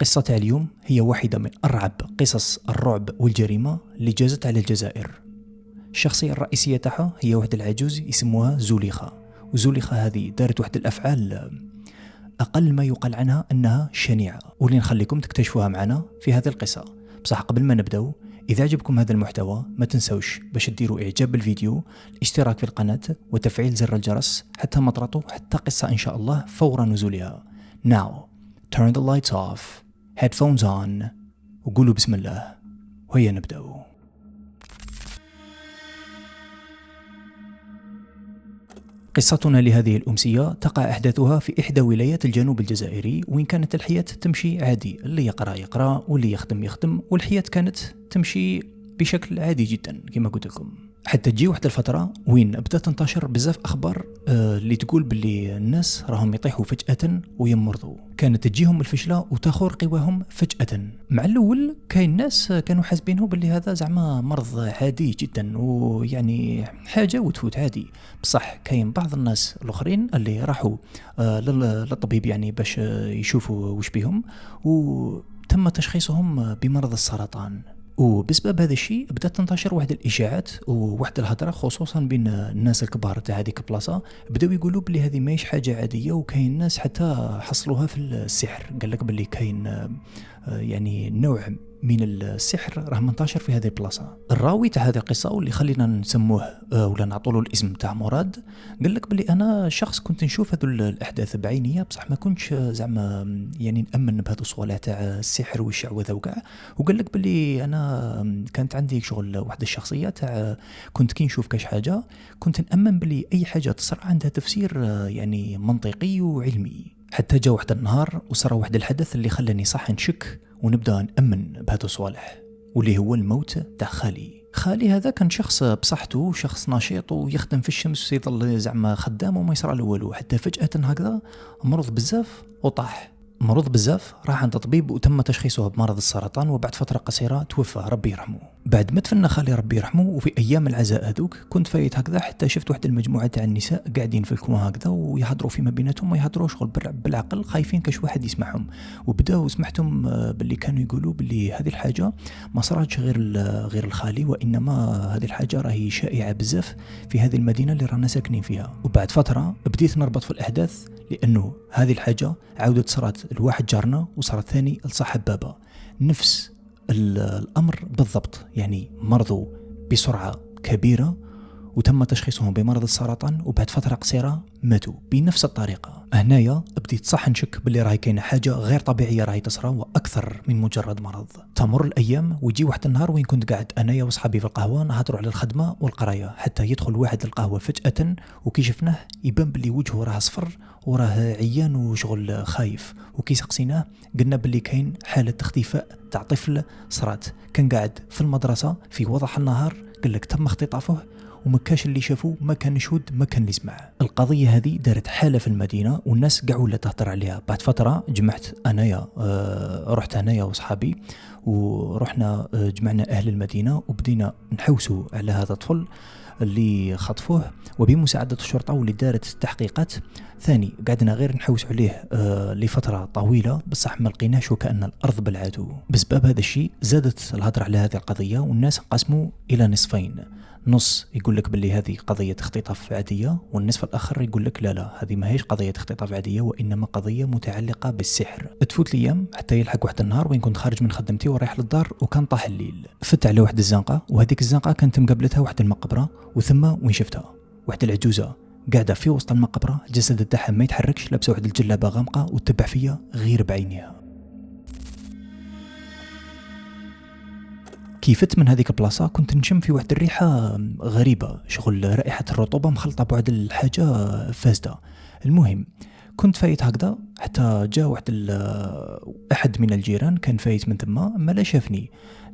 قصة اليوم هي واحدة من أرعب قصص الرعب والجريمة اللي جازت على الجزائر. الشخصية الرئيسية تاعها هي واحد العجوز يسموها زوليخة، وزوليخة هذه دارت واحد الأفعال أقل ما يقال عنها أنها شنيعة، واللي نخليكم تكتشفوها معنا في هذه القصة. بصح قبل ما نبدأ، إذا عجبكم هذا المحتوى ما تنسوش باش ديروا إعجاب بالفيديو، الاشتراك في القناة وتفعيل زر الجرس حتى ما ترطوا حتى قصة إن شاء الله فور نزولها. Now turn the lights off, headphones on وقولوا بسم الله وهيا نبدأ. قصتنا لهذه الأمسية تقع أحداثها في إحدى ولايات الجنوب الجزائري، وين كانت الحياة تمشي عادي، اللي يقرأ واللي يخدم، والحياة كانت تمشي بشكل عادي جدا كما قلت لكم، حتى تجي واحدة الفترة وين بدأت تنتشر بزاف أخبار اللي تقول باللي الناس راهم يطيحوا فجأة ويمرضوا. كانت تجيهم الفشلة وتاخر قواهم فجأة. مع الأول كاين ناس كانوا حاسبينه باللي هذا زعما مرض عادي جدا ويعني حاجة وتفوت عادي، بصح كاين بعض الناس الآخرين اللي راحوا للطبيب يعني باش يشوفوا وش بيهم، وتم تشخيصهم بمرض السرطان. وبسبب هذا الشيء بدأت تنتشر واحد الإشاعات وواحد الهضرة خصوصا بين الناس الكبار تاع هذيك البلاصة، بداو يقولوا بلي هذه ماهيش حاجة عادية، وكاين ناس حتى حصلوها في السحر. قال لك بلي كاين يعني نوع من السحر راه منتشر في هذه البلاصة. الراوي تاع هذه القصة واللي خلينا نسموه ولا نعطوله الاسم تاع مراد، قال لك بلي انا شخص كنت نشوف هذو الاحداث بعينيا، بصح ما كنتش زعما يعني نامن بهذو الصوالح تاع السحر والشعوذه وكاع. وقال لك بلي انا كانت عندي شغل واحده الشخصيه تاع كنت كي نشوف كاش حاجه كنت نامن بلي اي حاجه تصرى عندها تفسير يعني منطقي وعلمي. حتى جا واحد النهار وصار واحد الحدث اللي خلاني صح نشك ونبدا نامن بهذو الصوالح، واللي هو الموت تاع خالي هذا كان شخص بصحته، شخص نشيط ويخدم في الشمس ويظل زعما خدام وما يصرى له والو، حتى فجأة هكذا مرض بزاف وطاح. مرض بزاف، راح عند طبيب وتم تشخيصه بمرض السرطان، وبعد فترة قصيرة توفى ربي يرحمه. بعد ما تفنى خالي ربي يرحمه، وفي أيام العزاء هذوك كنت فايت هكذا حتى شفت واحد المجموعة تاع النساء قاعدين في الكوان هكذا ويهضروا فيما بيناتهم، ما يهضروا شغل بالعقل، خايفين كاش واحد يسمعهم. وبداو سمعتهم باللي كانوا يقولوا باللي هذه الحاجة ما صارتش غير الخالي، وإنما هذه الحاجة راهي شائعة بزاف في هذه المدينة اللي رانا ساكنين فيها. وبعد فترة بديت نربط في الأحداث، لأنه هذه الحاجة عودت صارت لواحد جارنا وصارت ثاني لصاحب بابا، نفس الأمر بالضبط، يعني مرضوا بسرعة كبيرة وتم تشخيصهم بمرض السرطان، وبعد فترة قصيرة ماتوا بنفس الطريقة. هنايا بديت صح نشك باللي راهي كاينة حاجة غير طبيعية راهي تصرى، وأكثر من مجرد مرض. تمر الأيام ويجي واحد النهار وين كنت قاعد أنايا وصحابي في القهوة نهضروا على الخدمة والقراية، حتى يدخل واحد القهوة فجأة، وكي شفناه يبان باللي وجهه راه صفر وراه عيان وشغل خايف. وكي سقسيناه قلنا باللي كاين حالة اختفاء تاع طفل صرات، كان قاعد في المدرسة في وضح النهار، قال لك تم اختطافه وما كاش اللي شافوه، ما كان يشهد ما كان يسمع. القضية هذه دارت حالة في المدينة والناس قاعوا ولا تهضر عليها. بعد فترة جمعت أنايا رحت أنايا وصحابي ورحنا جمعنا أهل المدينة وبدينا نحوسوا على هذا الطفل اللي خطفوه، وبمساعدة الشرطة واللي دارت تحقيقات. ثاني قعدنا غير نحوس عليه لفترة طويلة، بصح ما لقيناش، وكأن الأرض بلعته. بسبب هذا الشيء زادت الهضرة على هذه القضية، والناس انقسموا إلى نصفين، نص يقول لك باللي هذه قضية اختطاف عادية، والنصف الآخر يقول لك لا هذه ما هيش قضية اختطاف عادية، وإنما قضية متعلقة بالسحر. تفوت الأيام حتى يلحق واحد النهار وين كنت خارج من خدمتي ورايح للدار، وكان طاح الليل. فت على واحد الزنقة، وهذيك الزنقة كانت مقابلتها واحد المقبرة، وثم وين شفتها واحد العجوزة قاعدة في وسط المقبرة، جسد تاعها ما يتحركش، لابسة واحد الجلابة غامقة وتتبع فيا غير بعينيها. كيفت من هذيك البلاصة كنت نشم في واحد الريحة غريبة، شغل رائحة الرطوبة مخلطة بواحد الحاجة فاسدة. المهم كنت فايت هكذا حتى جاء واحد أحد من الجيران كان فايت من ثم، ما لا شافني،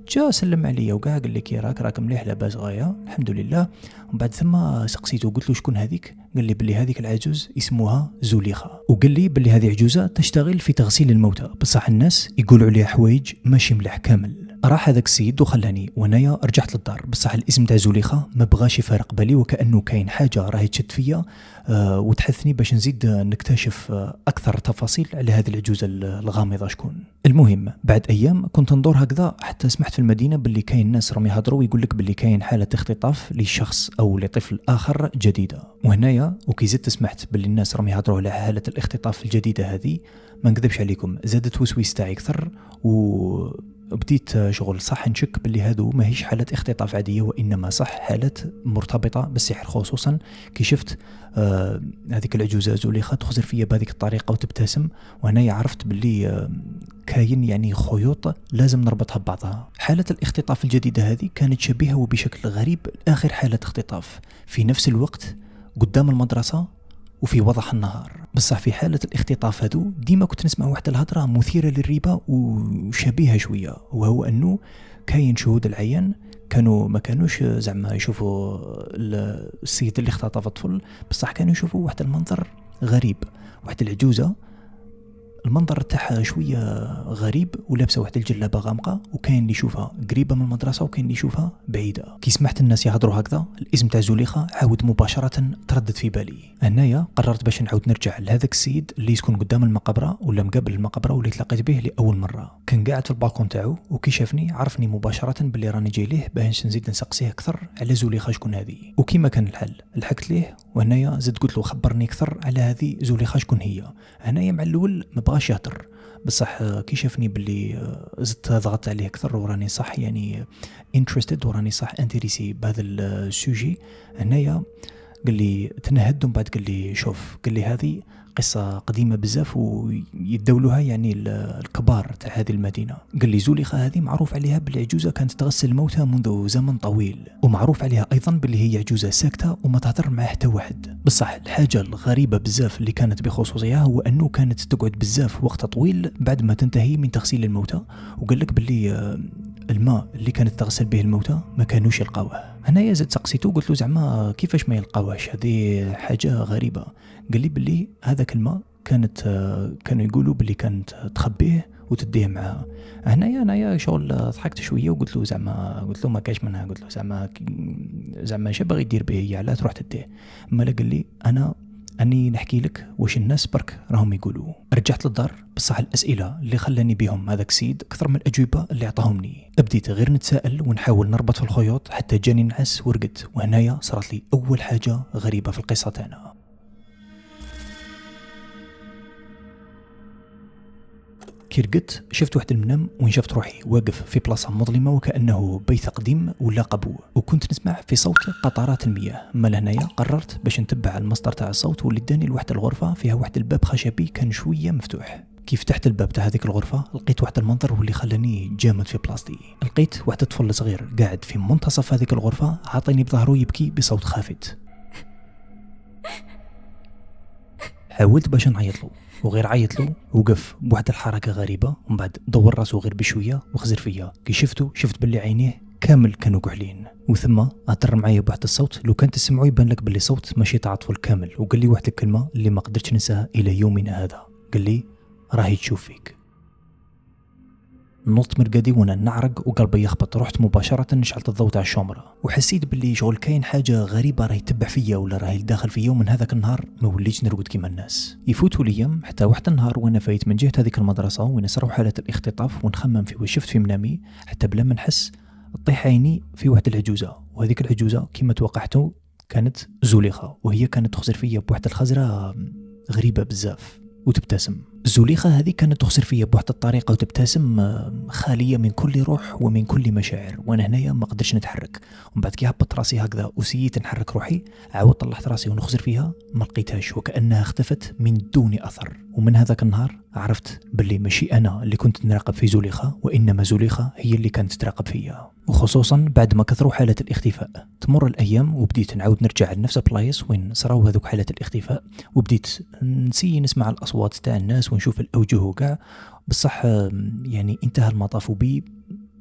جاء سلم عليا وقال لي كي راك مليح لاباس غاية الحمد لله. ومن بعد ثم سقسيته وقلت له شكون هذيك، قال لي بلي هذيك العجوز اسمها زوليخة، وقال لي بلي هذه عجوزة تشتغل في تغسيل الموتى، بصح الناس يقولوا عليها حوايج ماشي مليح كامل. راح هذاك السيد وخلاني وانايا رجعت للدار. بصح الاسم تاع زليخه ما بغاش يفارق بالي، وكانه كاين حاجه راهي تشد فيا وتحثني باش نزيد نكتشف اكثر تفاصيل على هذه العجوزه الغامضه شكون. المهم بعد ايام كنت ندور هكذا حتى سمعت في المدينه باللي كاين ناس راهم يهضروا ويقول لك باللي كاين حاله اختطاف لشخص او لطفل اخر جديده. وهنايا وكي زدت سمعت باللي الناس راهم يهضروا على حاله الاختطاف الجديده هذه، ما نكذبش عليكم زادت وسويس تاعي اكثر، وبديت شغل صح نشك باللي هادو ماهيش حالة اختطاف عادية، وإنما صح حالات مرتبطة بالسحر، خصوصا كي شفت هذيك العجوزة زليخة تخزر فيا بهذيك الطريقة وتبتسم، وهنا عرفت باللي كاين يعني خيوط لازم نربطها ببعضها. حالة الاختطاف الجديدة هذه كانت شبيهة وبشكل غريب لآخر حالة اختطاف في نفس الوقت قدام المدرسة وفي وضح النهار. بصح في حالة الاختطاف هذو ديما كنت نسمع واحدة الهضرة مثيرة للريبة وشبيهة شوية، وهو أنه كاين شهود العيان ما كانوش زعما يشوفوا السيد اللي اختطف الطفل، بصح كانوا يشوفوا واحد المنظر غريب، واحد العجوزة المنظر تاعها شويه غريب ولابسه واحد الجلابه غامقه، وكاين اللي يشوفها قريبه من المدرسه وكاين اللي يشوفها بعيده. كي سمعت الناس يهضروا هكذا الاسم تاع زليخه عاود مباشره تردد في بالي. هنايا قررت باش نعاود نرجع لهذاك السيد اللي يسكن قدام المقبره ولا مقابل المقبره واللي تلاقيت به لاول مره. كان قاعد في البالكون تاعو وكي شافني عرفني مباشره باللي راني جاي ليه باش نزيد نسقسيه اكثر على زليخه شكون هذه. وكيما كان الحل لحقت ليه، وهنايا زدت قلت له خبرني اكثر على هذه زليخه شكون هي. هنايا مع الاول ما بغاش يهضر، بصح كي شافني باللي زدت ضغطت عليه اكثر وراني صح يعني انترستد وراني صح انتريسي بهذا السوجي، هنايا قال لي تنهد، ومن بعد قال لي شوف، قال لي هذه قصة قديمة بزاف ويدولوها يعني الكبار تاع هذه المدينة. قال لي زليخة هذه معروف عليها بالعجوزة كانت تغسل الموتى منذ زمن طويل، ومعروف عليها أيضا باللي هي عجوزة ساكتة وما تهضر مع حتى واحد. بصح الحاجة الغريبة بزاف اللي كانت بخصوصها هو أنه كانت تقعد بزاف وقت طويل بعد ما تنتهي من تغسيل الموتى، وقال لك باللي الماء اللي كانت تغسل به الموتى ما كانوش يلقاوه. هنايا زاد سقسيتو قلت له زعما كيفاش ما يلقاوهش، هذه حاجة غريبة. قال لي باللي هذاك الماء كانوا يقولوا باللي كانت تخبيه وتديه معها. هنايا شغل ضحكت شويه وقلت له زعما، قلت له ما كاش منها، قلت له زعما اش باغي يدير به هي علاه تروح تديه. اما قال لي اني نحكي لك واش الناس برك راهم يقولوا. رجعت للدار، بصح الاسئله اللي خلاني بهم هذاك السيد اكثر من الاجوبه اللي عطاهمني. بديت غير نتساءل ونحاول نربط في الخيوط حتى جاني نعس ورقدت. وهنايا صارت لي اول حاجه غريبه في القصه تاعنا. كي رقدت شفت واحد المنام وين شفت روحي واقف في بلاصه مظلمه وكانه بيت قديم ولا قبو، وكنت نسمع في صوت قطرات المياه. اما لهنايا قررت باش نتبع المصدر تاع الصوت، واللي داني لواحد الغرفه فيها واحد الباب خشبي كان شويه مفتوح. كيف فتحت الباب تاع هذيك الغرفه لقيت واحد المنظر واللي خلاني جامد في بلاصتي. لقيت واحد الطفل صغير قاعد في منتصف هذيك الغرفه عاطيني بظهره يبكي بصوت خافت. حاولت باش نعيط له وغير عيط له وقف بواحد الحركه غريبه، ومن بعد دور راسه غير بشويه وخزر فيا. كي شفت باللي عينيه كامل كانوا كحلين، وثم هضر معايا بواحد الصوت لو كان تسمعوا يبان لك باللي صوت ماشي تاع طفل كامل، وقال لي واحد الكلمه اللي ما قدرتش ننساها الى يومنا هذا. قال لي راهي تشوف فيك. نط مرقدي وانا نعرق وقلبي يخبط. رحت مباشره نشعلت الضوء تاع الشومره وحسيت باللي شغل كاين حاجه غريبه راهي تتبع فيا ولا راهي داخل فيا. ومن هذاك النهار ما وليتش نرقد كيما الناس. يفوتوا لي حتى واحد النهار وانا فايت من جهه هذيك المدرسه وين صراو حاله الاختطاف، ونخمم في واش شفت في منامي حتى بلا ما نحس طيح عيني في واحد العجوزه. وهذيك العجوزه كما توقعتوا كانت زليخه، وهي كانت تخزر فيا بواحد الخزره غريبه بزاف وتبتسم. الزليخة هذه كانت تخسر فيا بواحد الطريقة وتبتسم خالية من كل روح ومن كل مشاعر، وانا هنايا ما قدرش نتحرك. ومن بعد كي هبط راسي هكذا وسيت نحرك روحي، عاود طلعت راسي ونخسر فيها ما لقيتهاش، وكأنها اختفت من دون أثر. ومن هذاك النهار عرفت باللي ماشي أنا اللي كنت نراقب في زليخة، وإنما زليخة هي اللي كانت تراقب فيا. وخصوصا بعد ما كثروا حالة الاختفاء. تمر الأيام وبديت نعاود نرجع لنفس البلايص وين صراو هذوك حالة الاختفاء، وبديت نسمع الأصوات تاع الناس ونشوف الأوجه وكاع. بصح يعني انتهى المطاف بي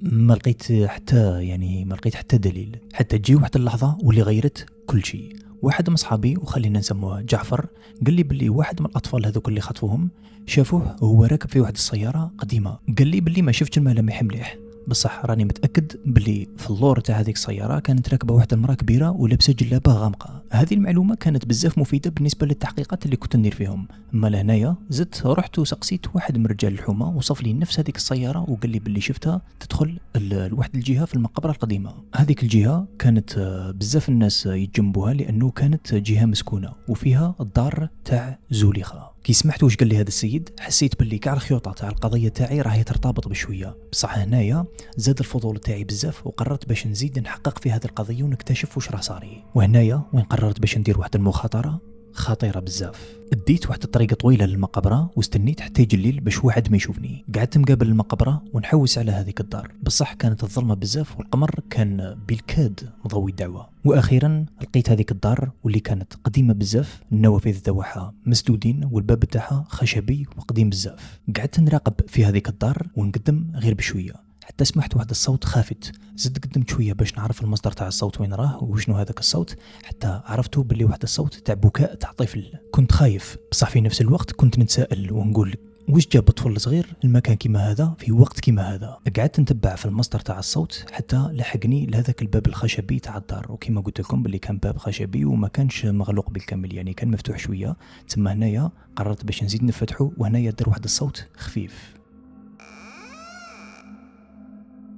ما لقيت حتى دليل، حتى تجي واحد اللحظة واللي غيرت كل شيء. واحد من صحابي وخلينا نسموه جعفر قال لي باللي واحد من الأطفال هذوك اللي خطفوهم شافوه وهو راكب في واحد السيارة قديمة. قال لي باللي ما شفتش الملامح مليح، بصح راني متاكد بلي في اللور تاع هذيك السياره كانت راكبه واحده المراه كبيره ولابسه جلابه غامقه. هذه المعلومه كانت بزاف مفيده بالنسبه للتحقيقات اللي كنت ندير فيهم. اما لهنايا زدت رحت وسقسيت واحد من رجال الحومه وصف لي نفس هذيك السياره وقال لي باللي شفتها تدخل لواحد الجهه في المقبره القديمه. هذيك الجهه كانت بزاف الناس يتجنبوها لانه كانت جهه مسكونه وفيها الدار تاع زوليخه. كي سمعت واش قال لي هذا السيد حسيت باللي كاع الخيوطه تاع القضيه تاعي راهي ترتبط بشويه. بصح هنايا زاد الفضول تاعي بزاف وقررت باش نزيد نحقق في هذه القضيه ونكتشف واش راه صاري. وهنايا وين قررت باش ندير واحد المخاطره خطيره بزاف. اديت واحد الطريقه طويله للمقبره واستنيت حتى يجي الليل باش واحد ما يشوفني. قعدت مقابل المقبره ونحوس على هذيك الدار. بصح كانت الظلمه بزاف والقمر كان بالكاد مضوي الدعوه. واخيرا لقيت هذيك الدار واللي كانت قديمه بزاف، النوافذ تاعها مسدودين والباب تاعها خشبي وقديم بزاف. قعدت نراقب في هذيك الدار ونقدم غير بشويه حتى سمعت واحد الصوت خافت. زدت قدمت شويه باش نعرف المصدر تاع الصوت وين راه وشنو هذاك الصوت، حتى عرفته باللي واحد الصوت تاع بكاء تاع طفل. كنت خايف بصح في نفس الوقت كنت نتساءل ونقول واش جاب طفل صغير المكان كيما هذا في وقت كيما هذا. قعدت نتبع في المصدر تاع الصوت حتى لحقني لهذاك الباب الخشبي تاع الدار. وكما قلت لكم باللي كان باب خشبي وما كانش مغلوق بالكامل، يعني كان مفتوح شويه. تما هنايا قررت باش نزيد نفتحه وهنايا دار واحد الصوت خفيف.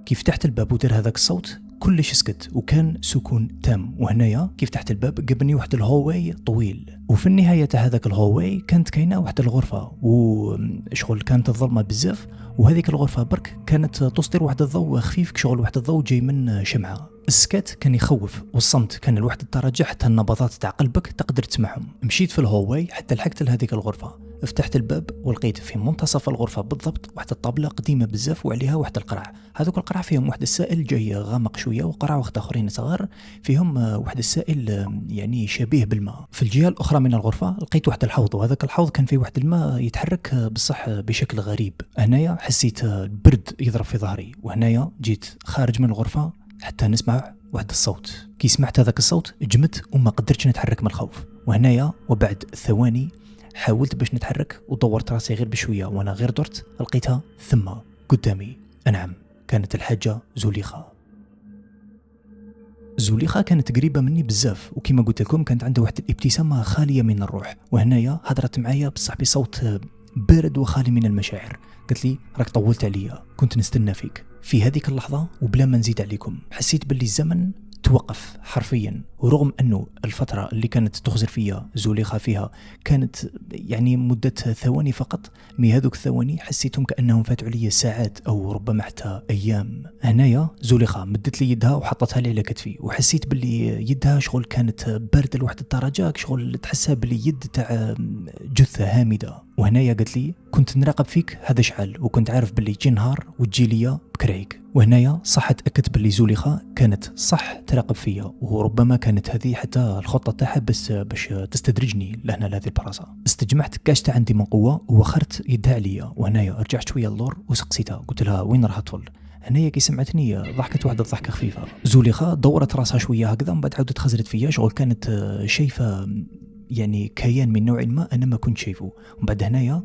كيف فتحت الباب ودار هذاك الصوت كلش سكت وكان سكون تام. وهنايا كيف فتحت الباب قابلني واحد الهوواي طويل، وفي النهايه تاع هذاك الهوواي كانت كاينه واحد الغرفه وشغل كانت الظلمه بزاف. وهذيك الغرفه برك كانت تصدر واحد الضوء خفيف كشغل واحد الضوء جاي من شمعه. السكات كان يخوف والصمت كان لواحد الدرجه حتى النبضات تاع قلبك تقدر تسمعهم. مشيت في الهوواي حتى لحقت لهذيك الغرفه. فتحت الباب ولقيت في منتصف الغرفه بالضبط واحد الطابله قديمه بزاف وعليها واحد القرع. هذوك القرع فيهم واحد السائل جاي غامق شويه وقرع واحد اخرين صغار فيهم واحد السائل يعني شبيه بالماء. في الجهه الاخرى من الغرفه لقيت واحد الحوض وهذاك الحوض كان فيه واحد الماء يتحرك بصح بشكل غريب. هنايا حسيت البرد يضرب في ظهري وهنايا جيت خارج من الغرفه حتى نسمع واحد الصوت. كي سمعت هذاك الصوت جمت وما قدرتش نتحرك من الخوف. وهنايا وبعد ثواني حاولت باش نتحرك ودورت راسي غير بشويه وانا غير درت لقيتها ثم قدامي. نعم كانت الحاجه زوليخه. زوليخه كانت قريبه مني بزاف وكما قلت لكم كانت عندها واحد الابتسامه خاليه من الروح. وهنايا هضرت معايا بصح بصوت بارد وخالي من المشاعر. قالت لي راك طولت عليا كنت نستنى فيك. في هذيك اللحظه وبلا ما نزيد عليكم حسيت باللي الزمن توقف حرفيا. ورغم انه الفتره اللي كانت تخزر فيها زوليخه فيها كانت يعني مده ثواني فقط، مي هذوك الثواني حسيتهم كانهم فاتوا عليا ساعات او ربما حتى ايام. هنايا زوليخه مدت لي يدها وحطتها لي على كتفي وحسيت باللي يدها شغل كانت بارده لواحد الدرجه شغل تحسها باللي يد تاع جثه هامده. وهنايا قالت لي كنت نراقب فيك هذا شحال وكنت عارف باللي تجي نهار وتجي ليا بكرهيك. وهنايا صح تأكدت باللي زوليخه كانت صح تراقب فيا وربما كانت هذه حتى الخطه تاعها بس باش تستدرجني لهنا لهذه البلاصه. استجمعت كاش عندي من قوه ووخرت يدها عليا. وهنايا رجعت شويه للور وسقسيتها قلت لها وين راه الطفل. هنايا كي سمعتني ضحكت واحد الضحكه خفيفه. زوليخه دورت راسها شويه هكذا من بعد عاودت خزرت فيا شغل كانت شايفه يعني كيان من نوع ما انا ما كنت شايفه. ومن بعد هنايا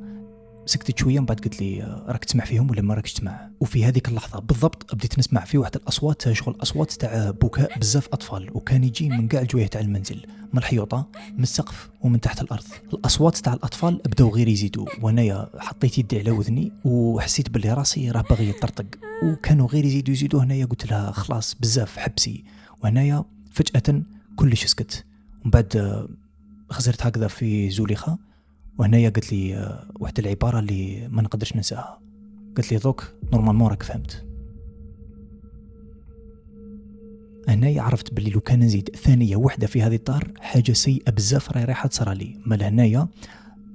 سكتت شويه من بعد قلت لي راك تسمع فيهم ولا ما راكش تسمع. وفي هذيك اللحظه بالضبط بديت نسمع في واحد الاصوات شغل اصوات تاع بكاء بزاف اطفال وكان يجي من كاع الجوايه تاع المنزل من الحيوطه من السقف ومن تحت الارض. الاصوات تاع الاطفال بداو غير يزيدوا وانايا حطيت يدي على وذني وحسيت باللي راسي راه باغي يطرطق وكانوا غير يزيدوا. هنايا قلت لها خلاص بزاف حبسي. وهنايا فجاه كلش سكت ومن بعد خزرت هكذا في زوليخه. وهنايا قلت لي واحد العباره اللي ما نقدرش ننساها. قلت لي دوك نورمالمون راك فهمت. هنايا عرفت باللي لو كان نزيد ثانيه واحده في هذه الدار حاجه سيئه بزاف راهي رايحه تصرى لي. مال هنايا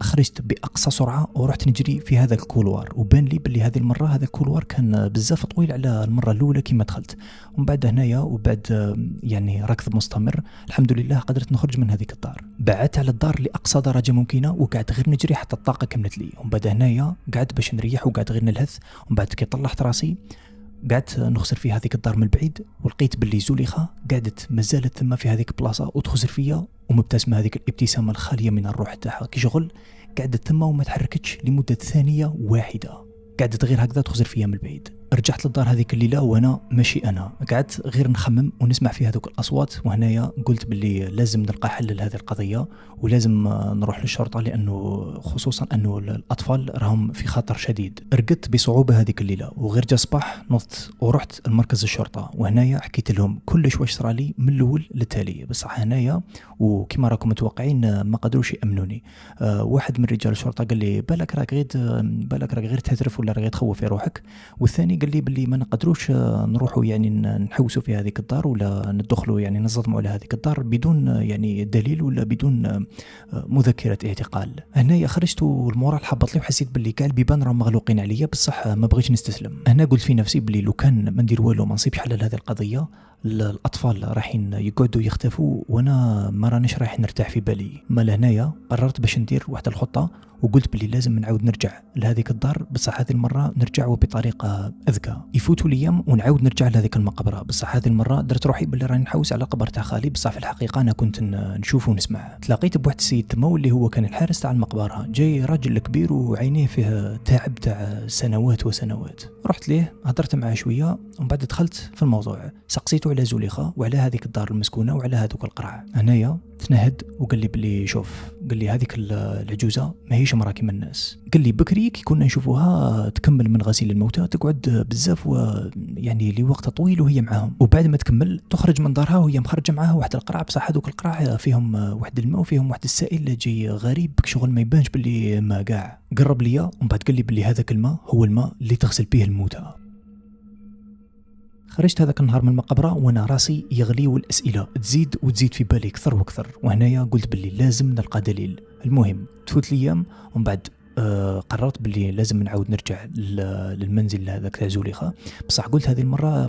خرجت باقصى سرعه ورحت نجري في هذا الكولوار وبان لي باللي هذه المره هذا الكولوار كان بزاف طويل على المره الاولى كما دخلت. ومن بعد هنايا وبعد يعني ركض مستمر الحمد لله قدرت نخرج من هذيك الدار. بعدت على الدار لاقصى درجه ممكنه وقعدت غير نجري حتى الطاقه كملت لي. ومن بعد هنايا قعدت باش نريح وقعدت غير نلهث. ومن بعد كي طلعت راسي قعدت نخسر في هذيك الدار من البعيد ولقيت باللي زوليخه قعدت مازالت ثم في هذيك البلاصه وتخسر فيا ومبتسمه هذيك الابتسامه الخاليه من الروح تاعها كي شغل قعدت ثم وما تحركتش لمده ثانيه واحده. قعدت غير هكذا تخسر فيا من البعيد. رجعت للدار هذيك الليله وانا ماشي انا قعدت غير نخمم ونسمع في هذوك الاصوات، وهنايا قلت باللي لازم نلقى حل لهذه القضيه، ولازم نروح للشرطه، لانه خصوصا انه الاطفال راهم في خطر شديد. رقدت بصعوبه هذيك الليله، وغير جا صباح نضت ورحت لمركز الشرطه، وهنايا حكيت لهم كلش واش صرا لي من الاول للتالي. بصح هنايا وكما راكم متوقعين ما قدروش يامنوني. واحد من رجال الشرطه قال لي بالك راك غير تهترف ولا راك تخوف في روحك، والثاني قال لي باللي ما نقدروش نروحوا يعني نحوسوا في هذيك الدار ولا ندخلوا يعني نصدموا على هذيك الدار بدون يعني دليل ولا بدون مذكره اعتقال. هنايا خرجت والمورال حبط لي وحسيت باللي كاع البيبان راهم مغلوقين عليا، بصح ما بغيتش نستسلم. هنا قلت في نفسي باللي لو كان ما ندير والو ما نصيبش حل لهذه القضيه، الاطفال رايحين يقعدوا يختفوا وانا ما رانيش رايح نرتاح في بالي. ما لهنايا قررت باش ندير واحده الخطه، وقلت باللي لازم نعاود نرجع لهذيك الدار، بصح هذه المره نرجع وبطريقه اذكى. يفوتوا الايام ونعاود نرجع لهذيك المقبره، بصح هذه المره درت روحي باللي راني نحوس على قبر تاع خالي، بصح في الحقيقه انا كنت نشوف ونسمع. تلاقيت بواحد السيد تما اللي هو كان الحارس تاع المقبره، جاي راجل كبير وعينيه فيه تعب تاع سنوات وسنوات. رحت ليه هضرت معاه شويه ومن بعد دخلت في الموضوع، سقسيته على زليخه وعلى هذيك الدار المسكونه وعلى هذوك القرع. هنايا تنهد وقال لي باللي شوف، قال لي هذيك العجوزه ماهيش مرا كيما الناس، قال لي بكري كي كنا نشوفوها تكمل من غسيل الموتى تقعد بزاف يعني لوقت طويل وهي معاهم، وبعد ما تكمل تخرج من دارها وهي مخرجه معاها واحد القرع، بصح هذوك القرع فيهم واحد الماء وفيهم واحد السائل جاي غريب شغل ما يبانش باللي ما كاع. قرب ليا ومن بعد قال لي باللي هذاك الماء هو الماء اللي تغسل به الموتى. خرجت هذاك النهار من المقبره وانا راسي يغلي والاسئله تزيد وتزيد في بالي اكثر واكثر، وهنايا قلت باللي لازم نلقى دليل. المهم تفوت الايام ومن بعد قررت باللي لازم نعاود نرجع للمنزل هذاك تاع زليخه، بصح قلت هذه المره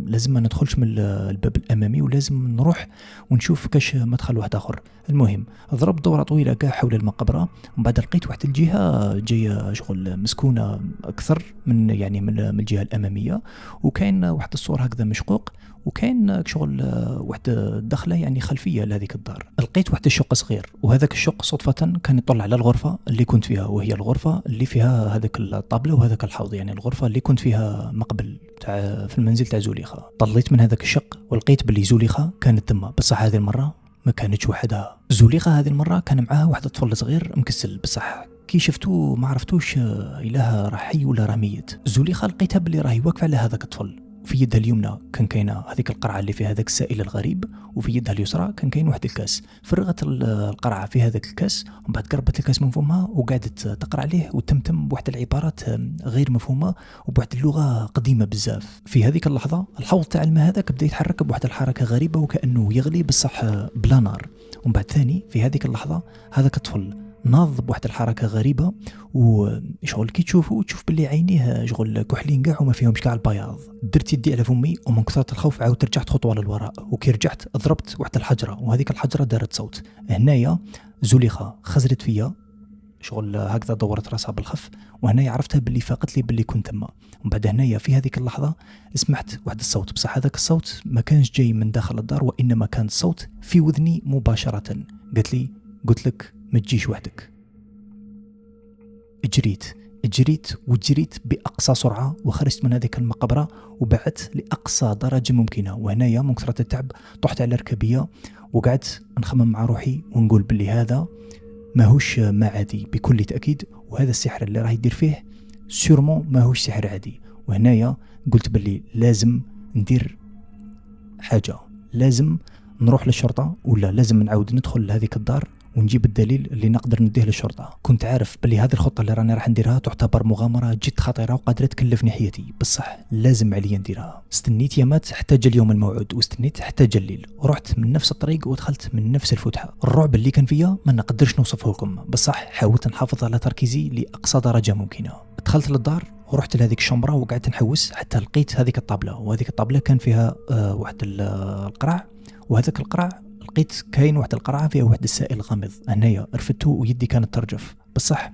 لازم ما ندخلش من الباب الامامي ولازم نروح ونشوف كاش مدخل واحد اخر. المهم ضربت دوره طويله كاع حول المقبره، ومن بعد لقيت واحد الجهه جايه شغل مسكونه اكثر من يعني من الجهه الاماميه، وكاين واحد السور هكذا مشقوق، وكاين شغل واحد الدخله يعني خلفيه لهذيك الدار. لقيت واحد الشق صغير، وهذاك الشق صدفه كان يطلع على الغرفه اللي كنت فيها، وهي الغرفه اللي فيها هذاك الطابله وهذاك الحوض، يعني الغرفه اللي كنت فيها مقبل تاع في المنزل تاع زليخه. طليت من هذاك الشق ولقيت باللي زليخه كانت تما، بصح هذه المره ما كانتش وحدها. زليخه هذه المره كان معاها واحد الطفل صغير مكسل، بصح كي شفتو ما عرفتوش إله راه حي ولا راه ميت. زليخه لقيتها باللي راهي واقفه على هذاك الطفل، في يدها اليمنى كان كاينه هذيك القرعه اللي فيها هذاك السائل الغريب، وفي يدها اليسرى كان كاين واحد الكاس. فرغت القرعه في هذاك الكاس ومن بعد قربت الكاس من فمها وقعدت تقرا عليه وتمتم بواحد العبارات غير مفهومه وبواحد اللغه قديمه بزاف. في هذيك اللحظه الحوض تاع الماء هذاك بدا يتحرك بواحد الحركه غريبه وكانه يغلي بصح بلا نار. ومن بعد ثاني في هذيك اللحظه هذاك الطفل ناض بواحد الحركه غريبه، وشغل كي تشوف باللي عينيه شغل كحلين كاع وما فيهمش كاع البياض. درت يدي على فمي ومن كثره الخوف عاودت رجعت خطوه للوراء، وكي رجعت ضربت واحد الحجره وهذيك الحجره دارت صوت. هنايا زليخه خزرت فيا شغل هكذا دورت راسها بالخف، وهنايا عرفتها باللي فاقت لي باللي كنت تما. ومن بعد هنايا في هذيك اللحظه سمعت واحد الصوت، بصح هذاك الصوت ما كانش جاي من داخل الدار وانما كان الصوت في وذني مباشره. قلت لك ما تجيش وحدك. جريت بأقصى سرعة وخرجت من هذيك المقبرة وبعدت لأقصى درجة ممكنة. وهنايا من كثرة التعب طحت على ركبية وقعدت نخمم مع روحي ونقول باللي هذا ماهوش ما عادي بكل تأكيد، وهذا السحر اللي راه يدير فيه سيرمون ماهوش سحر عادي. وهنايا قلت باللي لازم ندير حاجة، لازم نروح للشرطة ولا لازم نعاود ندخل لهذيك الدار ونجيب الدليل اللي نقدر نديه للشرطه. كنت عارف بلي هذه الخطه اللي راني راح نديرها تعتبر مغامره جد خطيره وقادره تكلفني حياتي، بصح لازم عليا نديرها. استنيت يامات حتى جا اليوم الموعود، واستنيت حتى جا الليل، ورحت من نفس الطريق ودخلت من نفس الفتحه. الرعب اللي كان فيا ما نقدرش نوصفه لكم، بصح حاولت نحافظ على تركيزي لاقصى درجه ممكنه. دخلت للدار ورحت لهذيك الشمبره وقعدت نحوس حتى لقيت هذيك الطابله، وهذيك الطابله كان فيها واحد القرع، وهذاك القرع لقيت كاين واحد القرعه فيها واحد السائل غامض. هنايا رفدته ويدي كانت ترجف، بصح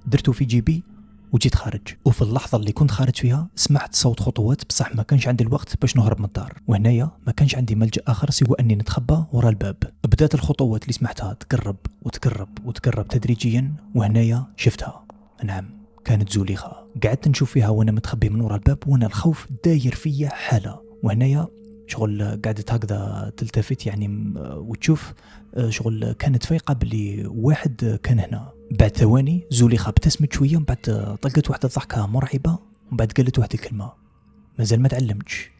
درته في جيبي وجيت خارج. وفي اللحظه اللي كنت خارج فيها سمعت صوت خطوات، بصح ما كانش عندي الوقت باش نهرب من الدار، وهنايا ما كانش عندي ملجأ اخر سوى اني نتخبى وراء الباب. بدات الخطوات اللي سمعتها تقرب وتقرب وتقرب تدريجيا، وهنايا شفتها. نعم كانت زوليخة. قعدت نشوف فيها وانا متخبي من وراء الباب، وانا الخوف داير فيا حالة. وهنايا شغل قعدت هكذا تلتفت يعني وتشوف شغل كانت فايقة بلي واحد كان هنا. بعد ثواني زوليخة ابتسمت شوية، ومن بعد طلقت واحدة ضحكة مرعبة، ومن بعد قالت واحدة كلمة مازال ما تعلمتش.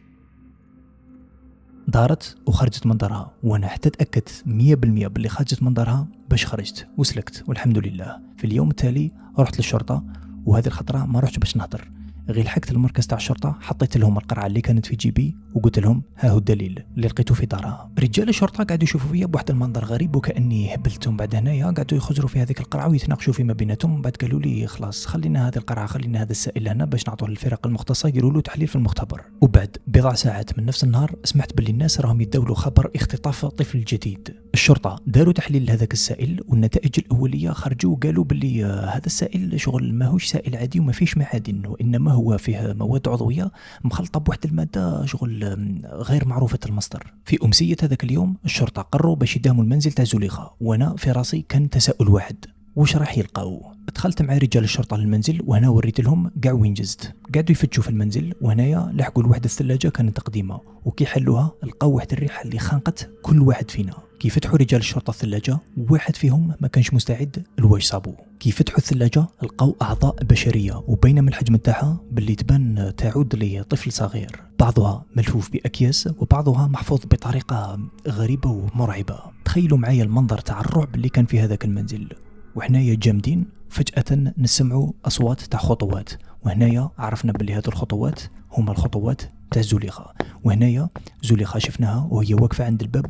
دارت وخرجت من دارها، وانا حتى تأكدت 100% باللي خرجت من دارها باش خرجت وسلكت. والحمد لله في اليوم التالي رحت للشرطة، وهذه الخطرة ما رحتش باش نهضر، غير لحقت المركز تاع الشرطة، حطيت لهم القرعة اللي كانت في جيبي وقلت لهم ها هو الدليل اللي لقيته في دارها. رجال الشرطة قاعدوا يشوفوا فيا بواحد المنظر غريب وكأني هبلتهم. بعد هنايا قعدوا يخزروا في هذيك القرعة ويتناقشوا فيما بيناتهم. بعد قالوا لي خلاص خلينا هذه القرعة، خلينا هذا السائل هنا باش نعطوه للفرق المختصة يديروا له تحليل في المختبر. وبعد بضع ساعات من نفس النهار سمعت باللي الناس راهم يداولوا خبر اختطاف طفل جديد. الشرطة داروا تحليل لهذاك السائل، والنتائج الأولية خرجوا وقالوا باللي هذا السائل شغل ماهوش سائل عادي وما فيش معادن، وإنما هو فيه مواد عضوية مخلطة بواحد المادة شغل غير معروفة المصدر. في أمسية هذاك اليوم الشرطة قرروا باش يداهموا المنزل تاع زوليخة، وانا في راسي كان تساؤل واحد، واش راح يلقاو؟ دخلت مع رجال الشرطة للمنزل، وهنا وريت لهم كاع وين جزت. قعدوا يفتشوا في المنزل، وهنايا لحقوا لواحد الثلاجة كانت قديمة، وكي حلوها لقاو واحد الريحة اللي خانقت كل واحد فينا. كي فتحوا رجال الشرطة الثلاجة، واحد فيهم ما كانش مستعد لواش صابوه. كي فتحوا الثلاجة لقاو أعضاء بشرية، وبين من الحجم تاعها باللي تبان تعود لطفل صغير، بعضها ملفوف بأكياس وبعضها محفوظ بطريقة غريبة ومرعبة. تخيلوا معايا المنظر تاع الرعب اللي كان في هذاك المنزل. وحنايا جامدين فجأة نسمعوا أصوات تاع خطوات، وهنايا عرفنا باللي هذه الخطوات هما الخطوات تاع زوليخة. وهنايا زوليخة شفناها وهي واقفة عند الباب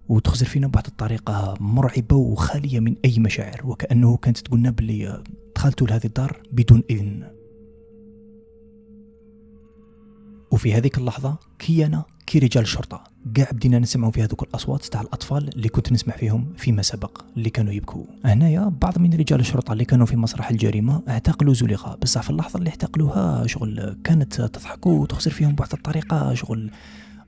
وتخزر فينا بواحد الطريقة مرعبة وخالية من أي مشاعر، وكأنه كانت تقولنا باللي دخلتوا لهذه الدار بدون إذن. وفي هذيك اللحظة كي رجال الشرطة قاع بدينا نسمعوا في هذوك الأصوات تاع الأطفال اللي كنت نسمع فيهم فيما سبق اللي كانوا يبكوا. هنايا بعض من رجال الشرطة اللي كانوا في مسرح الجريمة اعتقلوا زوليخة، بصح في اللحظة اللي اعتقلوها شغل كانت تضحك وتخسر فيهم بواحد الطريقة شغل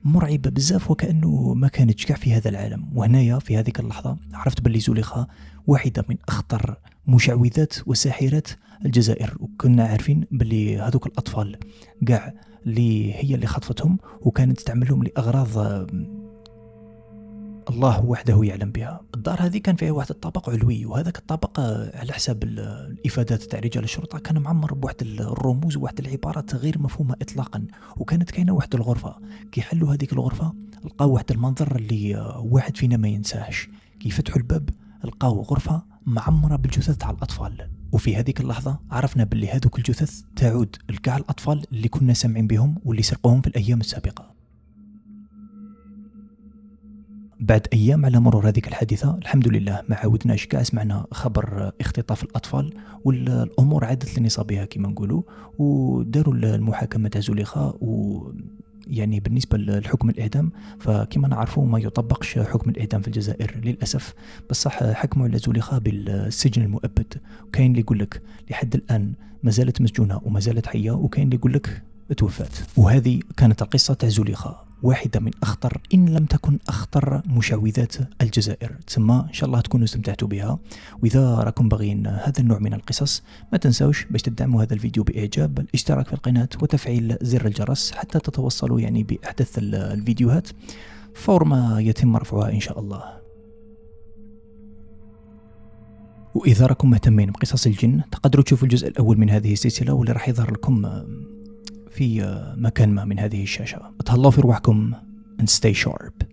مرعبة بزاف، وكأنه ما كانتش كاع في هذا العالم. وهنايا في هذيك اللحظة عرفت باللي زوليخة واحدة من أخطر مشعوذات وساحرات الجزائر، وكنا عارفين باللي هذوك الأطفال قاع اللي هي اللي خطفتهم وكانت تعملهم لأغراض الله وحده يعلم بها. الدار هذه كان فيها واحد الطابق علوي، وهذاك الطابق على حساب الإفادات تاع رجال الشرطة كان معمر بواحد الرموز وواحد العبارات غير مفهومة إطلاقا. وكانت كاينة واحد الغرفة، كي حلوا هذيك الغرفة لقاو واحد المنظر اللي واحد فينا ما ينساهش. كي فتحوا الباب لقاو غرفة معمرة بالجثث تاع الأطفال، وفي هذيك اللحظة عرفنا باللي هذوك الجثث تعود لكاع الأطفال اللي كنا سامعين بهم واللي سرقوهم في الأيام السابقة. بعد أيام على مرور هذيك الحادثة الحمد لله ما عاودناش كاع سمعنا خبر اختطاف الأطفال، والأمور عادت لنصابها كما نقولوا، وداروا المحاكمة تاع زوليخة. يعني بالنسبة للحكم الإعدام فكما نعرفوا ما يطبقش حكم الإعدام في الجزائر للأسف، بصح حكموا على زوليخة بالسجن المؤبد. وكاين اللي يقول لك لحد الآن ما زالت مسجونة وما زالت حية، وكاين اللي يقول لك توفات. وهذه كانت القصة تاع زوليخة، واحدة من أخطر إن لم تكن أخطر مشعوذات الجزائر. ثم إن شاء الله تكونوا استمتعتوا بها. وإذا راكم باغيين هذا النوع من القصص ما تنسوش باش تدعموا هذا الفيديو بإعجاب، الاشتراك في القناة وتفعيل زر الجرس حتى تتوصلوا يعني بأحدث الفيديوهات فور ما يتم رفعها إن شاء الله. وإذا راكم مهتمين بقصص الجن تقدروا تشوفوا الجزء الأول من هذه السلسلة واللي راح يظهر لكم في مكان ما من هذه الشاشة. تهلاو في روحكم and stay sharp.